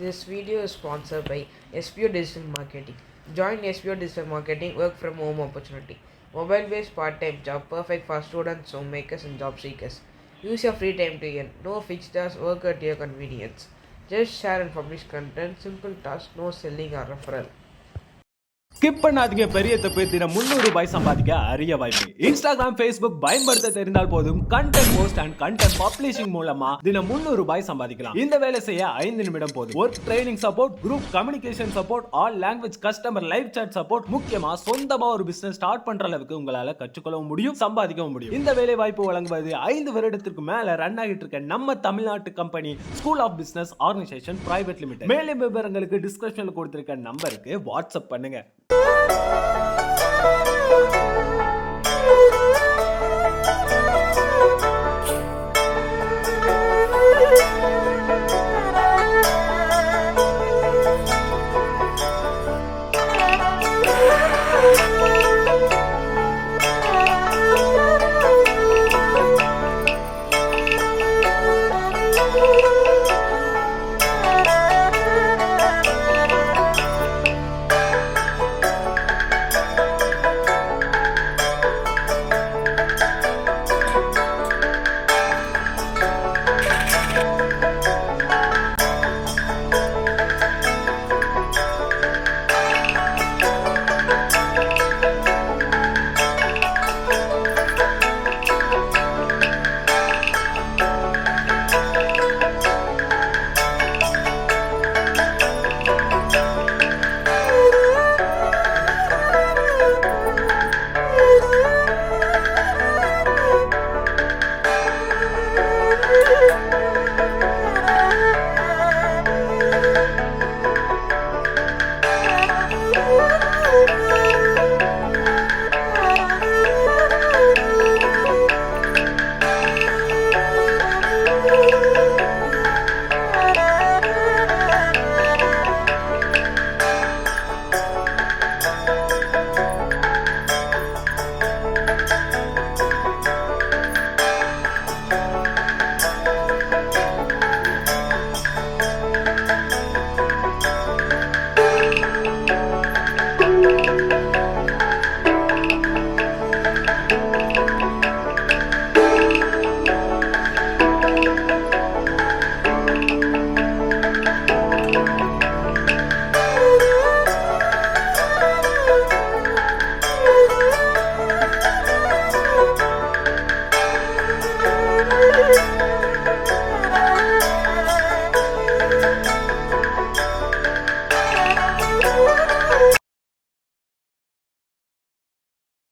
This video is sponsored by SPO Digital Marketing. Join SPO Digital Marketing work from home opportunity. Mobile based part time job perfect for students, homemakers, and job seekers. Use your free time to earn. No fixed hours, work at your convenience. Just share and publish content. Simple task, no selling or referral. Skip பண்ணாதீங்க. பெரிய தப்பு. தினம் ₹300 சம்பாதிக்க அரிய வாய்ப்பு. Instagram, Facebook பயன்படுத்த தெரிந்தால் போதும் content post and content publishing மூலமா தினம் ₹300 சம்பாதிக்கலாம். இந்த வேலை செய்ய 5 நிமிடம் போதும். Work training support, group communication support, all language customer live chat support, முக்கியமா சொந்தமா ஒரு பிசினஸ் ஸ்டார்ட் பண்ற அளவுக்கு உங்களால கற்றுக்கொள்ளவும் முடியும், சம்பாதிக்கவும் முடியும். இந்த வேலை வாய்ப்பு வழங்குவது 5 வருடத்திற்கு மேல ரன் ஆகிட்டு இருக்க நம்ம தமிழ்நாட்டு company school of business organisation private limited. மேலும் விவரங்களுக்கு டிஸ்கிரிப்ஷன்ல கொடுத்திருக்க நம்பருக்கு வாட்ஸ்அப் பண்ணுங்க.